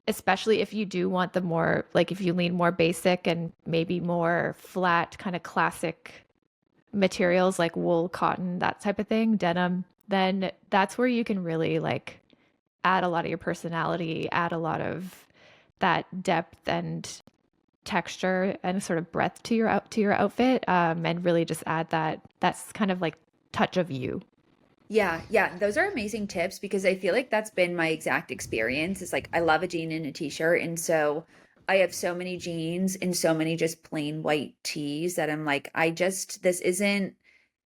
B: especially if you do want the more, like if you lean more basic and maybe more flat, kind of classic materials like wool, cotton, that type of thing, denim, then that's where you can really like add a lot of your personality, add a lot of that depth and texture and sort of breadth to your outfit, and really just add that's kind of like touch of you.
A: Yeah, yeah, those are amazing tips because I feel like that's been my exact experience. It's like I love a jean and a t-shirt, and so I have so many jeans and so many just plain white tees that I'm like, this isn't,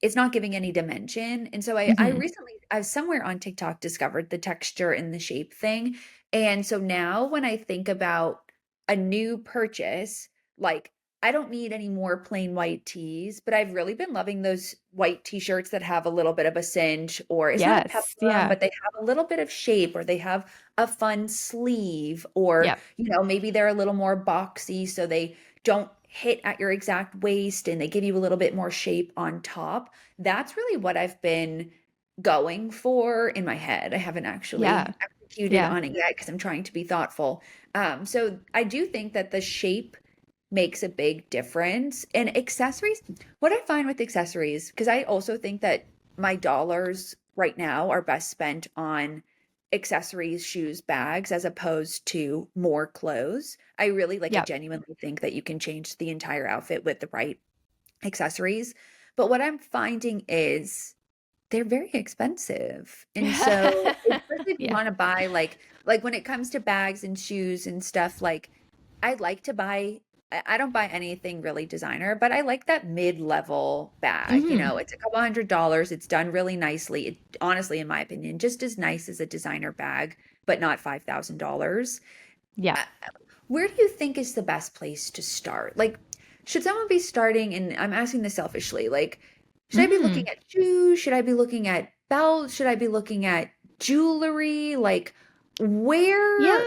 A: it's not giving any dimension. And so I
B: Hmm.
A: recently, I was somewhere on TikTok discovered the texture and the shape thing. And so now when I think about a new purchase, like I don't need any more plain white tees, but I've really been loving those white t-shirts that have a little bit of a cinch, or it's not a
B: Yes.
A: peplum,
B: Yeah.
A: but they have a little bit of shape, or they have a fun sleeve, or,
B: Yep.
A: maybe they're a little more boxy so they don't hit at your exact waist and they give you a little bit more shape on top. That's really what I've been going for in my head. I haven't
B: Yeah.
A: actually executed
B: Yeah.
A: on it yet because I'm trying to be thoughtful. So I do think that the shape makes a big difference. And accessories, what I find with accessories, because I also think that my dollars right now are best spent on accessories, shoes, bags, as opposed to more clothes. I
B: Yep.
A: genuinely think that you can change the entire outfit with the right accessories. But what I'm finding is they're very expensive. And so, especially if you
B: Yeah.
A: want to buy like when it comes to bags and shoes and stuff, like I like to buy I don't buy anything really designer, but I like that mid-level bag.
B: Hmm.
A: It's a couple $100, it's done really nicely. It honestly, in my opinion, just as nice as a designer bag, but not $5,000.
B: Yeah.
A: Uh, Where do you think is the best place to start? Like, should someone be starting, and I'm asking this selfishly, like, should I be looking
B: Hmm.
A: at shoes? Should I be looking at belts? Should I be looking at jewelry? Like, where
B: Yeah.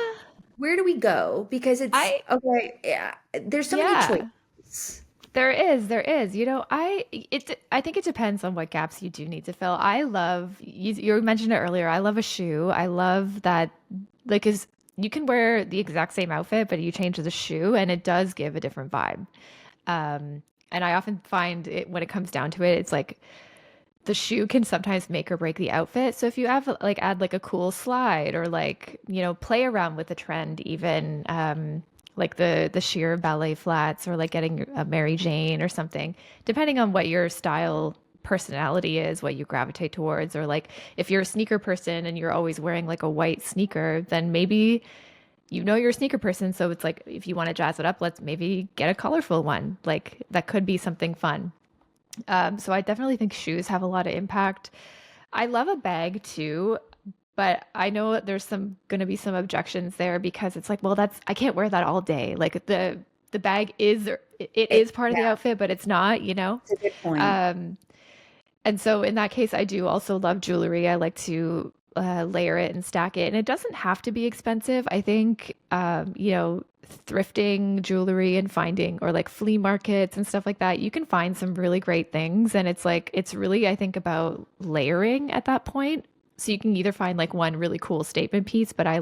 A: where do we go? Because it's
B: I
A: okay, yeah, there's so many
B: yeah.
A: choices.
B: There is. I think it depends on what gaps you do need to fill. You mentioned it earlier. I love a shoe. I love that like is you can wear the exact same outfit, but you change the shoe and it does give a different vibe. And I often find it when it comes down to it, it's like the shoe can sometimes make or break the outfit. So if you have like add like a cool slide or like, play around with the trend even like the sheer ballet flats or like getting a Mary Jane or something, depending on what your style personality is, what you gravitate towards, or like if you're a sneaker person and you're always wearing like a white sneaker, then maybe you're a sneaker person, so it's like if you want to jazz it up, let's maybe get a colorful one. Like that could be something fun. So I definitely think shoes have a lot of impact. I love a bag too, but I know there's some going to be some objections there because it's like, well, I can't wear that all day. Like the bag it is part of the
A: Yeah,
B: outfit, but it's not, you know?
A: it's a good point.
B: Um, and so in that case, I do also love jewelry. I like to layer it and stack it. And it doesn't have to be expensive. I think, thrifting jewelry and finding, or like flea markets and stuff like that, you can find some really great things. And it's like, it's really, I think, about layering at that point. So you can either find like one really cool statement piece, but I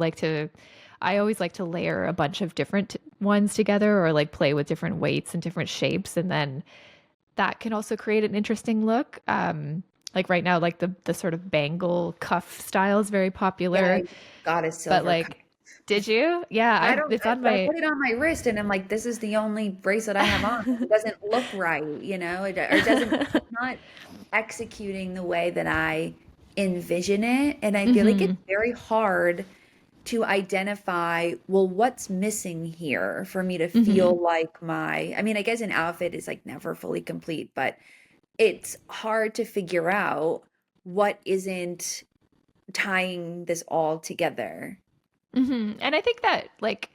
B: always like to layer a bunch of different ones together or like play with different weights and different shapes. And then that can also create an interesting look. Like right now, like the sort of bangle cuff style is very
A: Yeah,
B: popular.
A: I got a
B: But
A: silver cup.
B: like, did you? Yeah,
A: I don't,
B: it's on
A: but I
B: my
A: put it on my wrist and I'm like, this is the only bracelet I have on. It doesn't look right, or it doesn't, it's not executing the way that I envision it. And I feel like it's
B: Hmm.
A: very hard to identify, well, what's missing here for me to
B: Hmm.
A: feel like I mean, I guess an outfit is like never fully complete, but it's hard to figure out what isn't tying this all together.
B: Hmm. And I think that like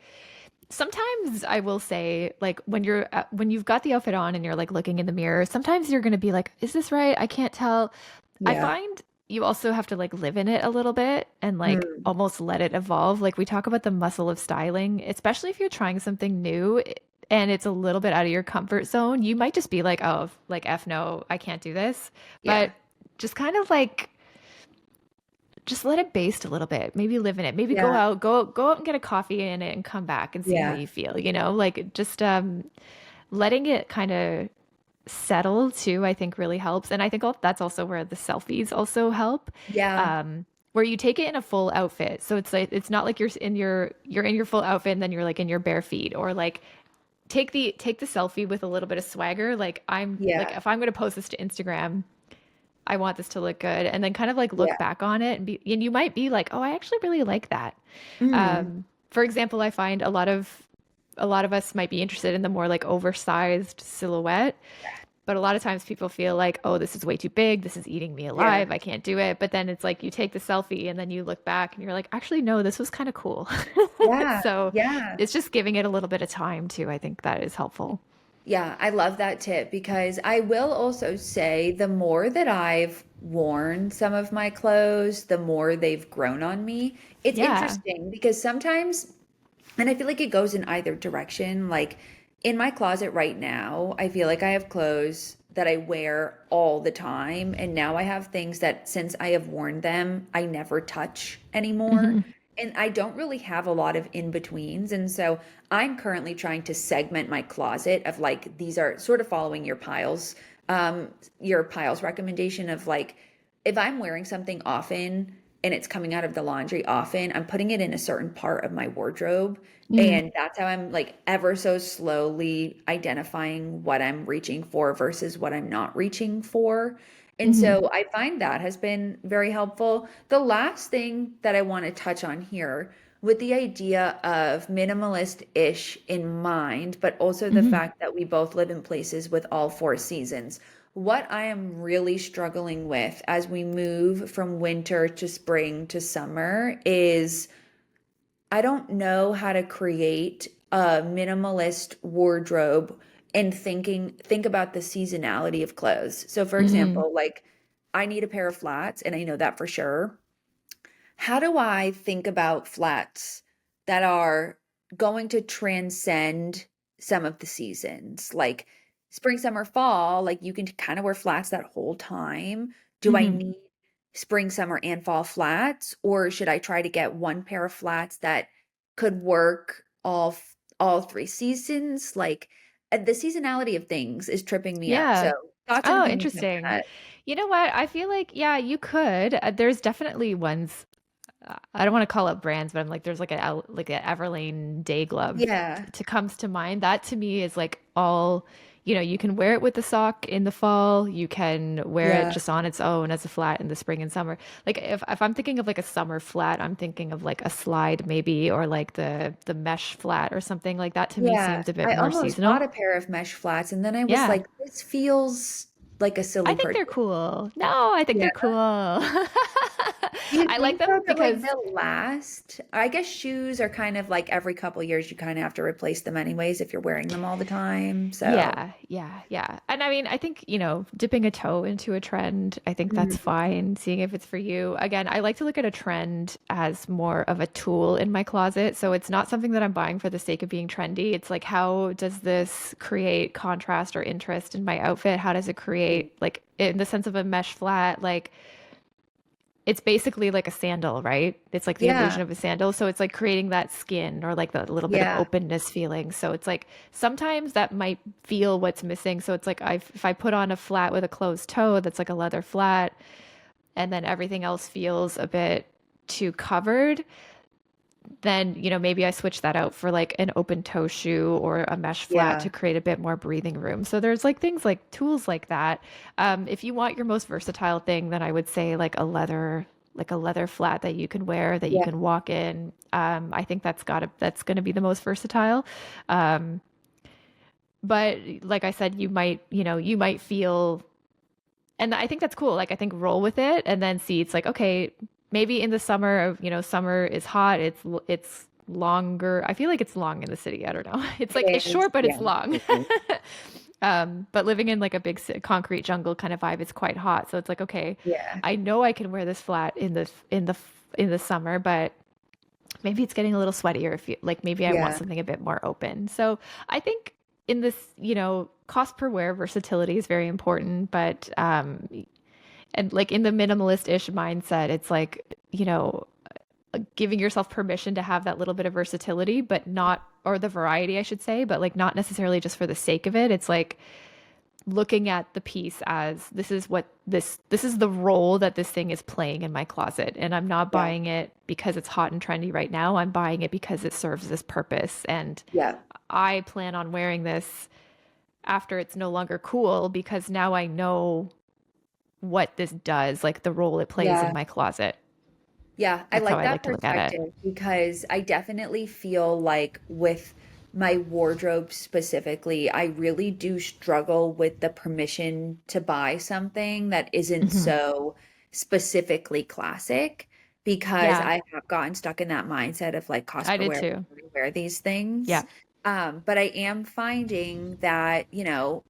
B: sometimes I will say like when you've got the outfit on and you're like looking in the mirror, sometimes you're going to be like, is this right? I can't tell. I
A: Yeah.
B: find you also have to like live in it a little bit and like
A: Mm.
B: almost let it evolve. Like we talk about the muscle of styling, especially if you're trying something new and it's a little bit out of your comfort zone. You might just be like, oh, like F no, I can't do this.
A: Yeah.
B: But just kind of like just let it baste a little bit. Maybe live in it. Maybe
A: Yeah.
B: go out and get a coffee in it and come back and see how
A: Yeah.
B: you feel, Like just letting it kind of settle too, I think really helps. And I think that's also where the selfies also help.
A: Yeah.
B: Where you take it in a full outfit. So it's like it's not like you're in your full outfit and then you're like in your bare feet, or like take the selfie with a little bit of swagger. Like I'm like,
A: Yeah.
B: if I'm going to post this to Instagram, I want this to look good, and then kind of like
A: Yeah.
B: look back on it and you might be like, oh, I actually really like that.
A: Mm.
B: For example, I find a lot of us might be interested in the more like oversized silhouette, but a lot of times people feel like, oh, this is way too big. This is eating me
A: Yeah.
B: alive. I can't do it. But then it's like you take the selfie and then you look back and you're like, actually, no, this was kind of cool.
A: Yeah.
B: So
A: Yeah.
B: it's just giving it a little bit of time too. I think that is helpful.
A: Yeah, I love that tip because I will also say the more that I've worn some of my clothes, the more they've grown on me. It's
B: Yeah.
A: interesting because sometimes, and I feel like it goes in either direction. Like in my closet right now, I feel like I have clothes that I wear all the time. And now I have things that since I have worn them, I never touch anymore.
B: Hmm.
A: And I don't really have a lot of in-betweens. And so I'm currently trying to segment my closet of like, these are sort of following your piles recommendation of like, if I'm wearing something often, and it's coming out of the laundry often, I'm putting it in a certain part of my wardrobe.
B: Mm.
A: And that's how I'm like ever so slowly identifying what I'm reaching for versus what I'm not reaching for. And
B: Hmm.
A: so I find that has been very helpful. The last thing that I want to touch on here with the idea of minimalist-ish in mind, but also the
B: Hmm.
A: fact that we both live in places with all four seasons. What I am really struggling with as we move from winter to spring to summer is I don't know how to create a minimalist wardrobe and think about the seasonality of clothes. So for
B: Hmm.
A: example, like I need a pair of flats and I know that for sure. How do I think about flats that are going to transcend some of the seasons? Like spring, summer, fall, like you can kind of wear flats that whole time. Do I
B: Hmm.
A: need spring, summer, and fall flats, or should I try to get one pair of flats that could work all three seasons? Like the seasonality of things is tripping me up. So
B: Yeah.
A: thoughts and
B: Oh,
A: opinions on
B: interesting.
A: that.
B: You know what? I feel like, yeah, you could. There's definitely ones. I don't want to call it brands, but I'm like, there's like a Everlane day glove
A: Yeah.
B: to comes to mind. That to me is like all, you can wear it with the sock in the fall. You can wear it
A: Yeah.
B: just on its own as a flat in the spring and summer. Like if I'm thinking of like a summer flat, I'm thinking of like a slide maybe, or like the mesh flat or something like that. To me
A: Yeah,
B: seems a bit
A: I
B: more
A: almost bought
B: seasonal.
A: a pair of mesh flats and then I was
B: Yeah.
A: like, this feels like a
B: I
A: silly
B: think they're
A: purchase.
B: cool. No, I think
A: Yeah.
B: they're cool.
A: Do you
B: I like
A: think
B: them
A: though that like
B: because
A: they'll last? I guess shoes are kind of like every couple years you kind of have to replace them anyways if you're wearing them all the time. So,
B: yeah, yeah, yeah. And I mean, I think, dipping a toe into a trend, I think that's
A: mm,
B: fine, seeing if it's for you. Again, I like to look at a trend as more of a tool in my closet. So it's not something that I'm buying for the sake of being trendy. It's like, how does this create contrast or interest in my outfit? How does it create, like, in the sense of a mesh flat, like, it's basically like a sandal, right? It's like the illusion
A: yeah,
B: of a sandal. So it's like creating that skin or like the little bit of
A: yeah,
B: openness feeling. So it's like sometimes that might feel what's missing. So it's like if I put on a flat with a closed toe that's like a leather flat, and then everything else feels a bit too covered, then maybe I switch that out for like an open toe shoe or a mesh flat to
A: yeah,
B: create a bit more breathing room. So there's like things like tools like that. If you want your most versatile thing, then I would say like a leather flat that you can wear, that you
A: yeah,
B: can walk in. I think that's going to be the most versatile. Um, but like I said, you might feel, and I think that's cool. Like I think roll with it and then see. It's like, okay, maybe in the summer, summer is hot. It's longer. I feel like it's long in the city. I don't know. It's like
A: it
B: it's
A: is.
B: short, but
A: Yeah,
B: it's long. But living in like a big concrete jungle kind of vibe, it's quite hot. So it's like, okay,
A: yeah,
B: I know I can wear this flat in the summer, but maybe it's getting a little sweatier if you like, maybe I want
A: yeah,
B: something a bit more open. So I think in this, cost per wear versatility is very important, but and like in the minimalist-ish mindset, it's like, giving yourself permission to have that little bit of versatility, but not, or the variety, I should say, but like not necessarily just for the sake of it. It's like looking at the piece as this is what this is the role that this thing is playing in my closet, and I'm not
A: Yeah.
B: buying it because it's hot and trendy right now. I'm buying it because it serves this purpose, and
A: Yeah.
B: I plan on wearing this after it's no longer cool because now I know what this does, like the role it plays in
A: Yeah.
B: my closet.
A: Yeah, I
B: That's how
A: like
B: I
A: that
B: like to look at it.
A: perspective because I definitely feel like with my wardrobe specifically, I really do struggle with the permission to buy something that isn't
B: Hmm.
A: so specifically classic because
B: Yeah,
A: I have gotten stuck in that mindset of like
B: I
A: cost per
B: did
A: wear,
B: too.
A: wear these things.
B: Yeah.
A: But I am finding that,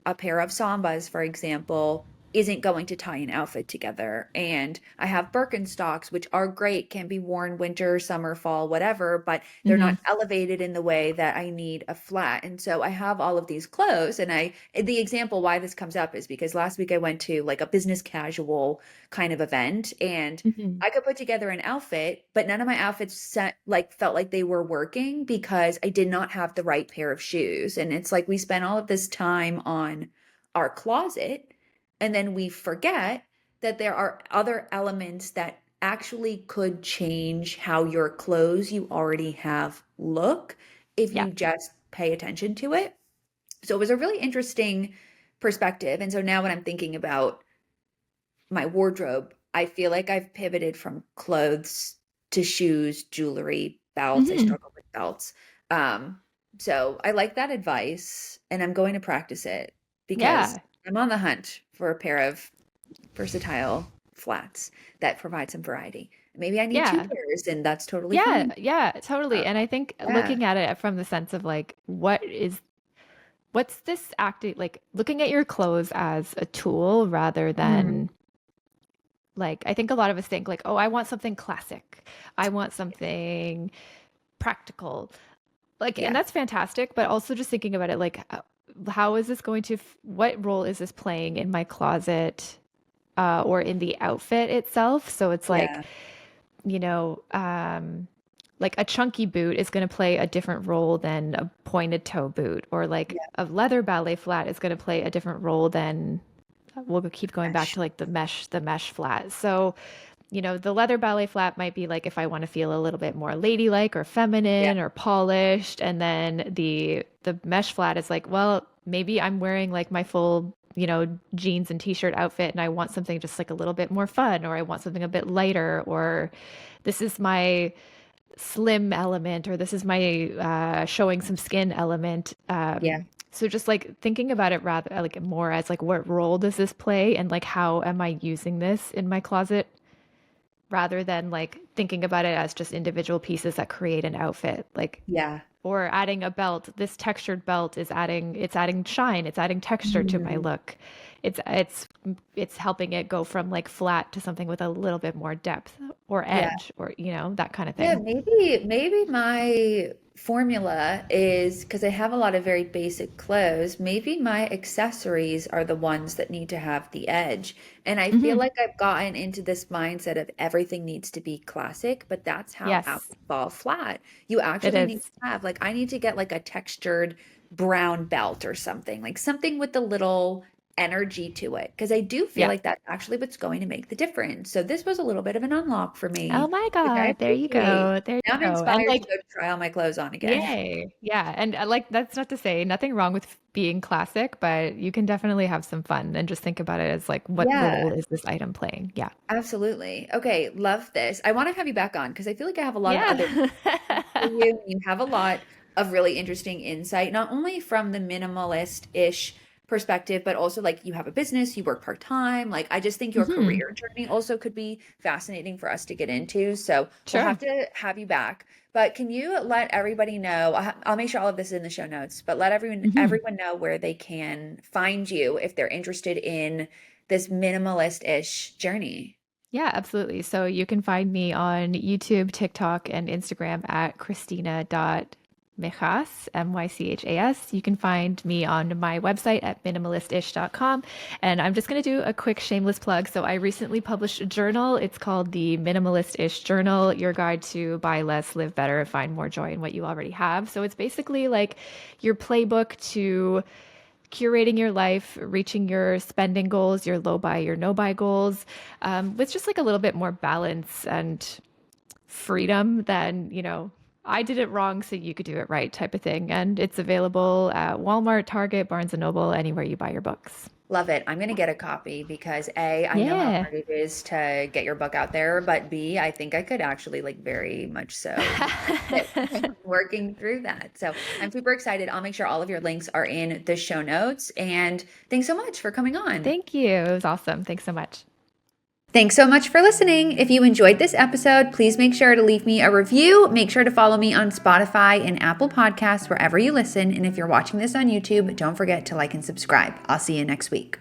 A: a pair of Sambas, for example, isn't going to tie an outfit together. And I have Birkenstocks, which are great, can be worn winter, summer, fall, whatever, but they're
B: Hmm.
A: not elevated in the way that I need a flat. And so I have all of these clothes. And the example why this comes up is because last week I went to like a business casual kind of event and
B: Hmm.
A: I could put together an outfit, but none of my outfits felt like they were working because I did not have the right pair of shoes. And it's like we spent all of this time on our closet and then we forget that there are other elements that actually could change how your clothes you already have look if
B: Yeah.
A: you just pay attention to it. So it was a really interesting perspective. And so now when I'm thinking about my wardrobe, I feel like I've pivoted from clothes to shoes, jewelry, belts. I
B: Hmm.
A: struggle with belts. Um, so I like that advice and I'm going to practice it because
B: Yeah.
A: I'm on the hunt for a pair of versatile flats that provide some variety. Maybe I need two
B: Yeah.
A: pairs and that's totally
B: Yeah.
A: fine.
B: Yeah, totally.
A: Uh,
B: And I think
A: yeah.
B: looking at it from the sense of like, what's this acting like looking at your clothes as a tool rather
A: Mhm.
B: than like, I think a lot of us think like, oh, I want something classic. I want something practical. Like, and
A: Yeah.
B: that's fantastic, but also just thinking about it, like, how is this going to, what role is this playing in my closet, or in the outfit itself? So it's like,
A: Yeah.
B: you know, like a chunky boot is going to play a different role than a pointed toe boot, or like
A: Yeah.
B: a leather ballet flat is going to play a different role than we'll keep going back
A: Mesh.
B: to like the mesh flat. So, the leather ballet flat might be like if I want to feel a little bit more ladylike or
A: Yeah.
B: feminine or polished, and then the mesh flat is like, well, maybe I'm wearing like my full, jeans and t-shirt outfit and I want something just like a little bit more fun, or I want something a bit lighter, or this is my slim element, or this is my showing some skin element.
A: Yeah.
B: So just like thinking about it rather like more as like what role does this play, and like how am I using this in my closet, rather than like thinking about it as just individual pieces that create an outfit. Like,
A: Yeah.
B: or adding a belt. This textured belt is adding shine, it's adding texture to my
A: Mhm.
B: look. It's helping it go from like flat to something with a little bit more depth or
A: Yeah.
B: edge, or that kind of
A: Yeah,
B: thing.
A: maybe my formula is because I have a lot of very basic clothes. Maybe my accessories are the ones that need to have the edge. And I feel
B: Hmm.
A: like I've gotten into this mindset of everything needs to be classic, but that's how
B: Yes,
A: outfits fall flat. You
B: it
A: actually need
B: is.
A: to have like I need to get like a textured brown belt or something, like something with a little energy to it. Because I do feel
B: Yeah.
A: like that's actually what's going to make the difference. So this was a little bit of an unlock for
B: Oh
A: me
B: my
A: which I
B: God, there you
A: appreciate.
B: go. There
A: Now
B: you
A: I'm
B: go. And
A: inspired to
B: like,
A: go try all my clothes on again.
B: yay. Yeah. And like, that's not to say nothing wrong with being classic, but you can definitely have some fun and just think about it as like, what
A: Yeah,
B: role is this item playing? Yeah.
A: absolutely. Okay, love this. I want to have you back on because I feel like I have a lot of other
B: Yeah.
A: questions for you. You have a lot of really interesting insight, not only from the minimalist-ish perspective, but also like you have a business, you work part-time. Like I just think your
B: Hmm.
A: career journey also could be fascinating for us to get into. So we'll have
B: Sure.
A: to have you back. But can you let everybody know? I'll make sure all of this is in the show notes, but let
B: Hmm.
A: everyone know where they can find you if they're interested in this minimalist-ish journey.
B: Yeah, absolutely. So you can find me on YouTube, TikTok, and Instagram at Christina.Mychas, Mychas. You can find me on my website at minimalistish.com. And I'm just going to do a quick shameless plug. So I recently published a journal. It's called the Minimalist-Ish Journal, Your Guide to Buy Less, Live Better, and Find More Joy in What You Already Have. So it's basically like your playbook to curating your life, reaching your spending goals, your low buy, your no buy goals, with just like a little bit more balance and freedom than, I did it wrong, so you could do it right type of thing. And it's available at Walmart, Target, Barnes and Noble, anywhere you buy your books.
A: Love it. I'm going to get a copy because A, I know how
B: Yeah.
A: hard it is to get your book out there, but B, I think I could actually like very much so working through that. So I'm super excited. I'll make sure all of your links are in the show notes. And thanks so much for coming on.
B: Thank you. It was awesome. Thanks so much.
A: Thanks so much for listening. If you enjoyed this episode, please make sure to leave me a review. Make sure to follow me on Spotify and Apple Podcasts, wherever you listen. And if you're watching this on YouTube, don't forget to like and subscribe. I'll see you next week.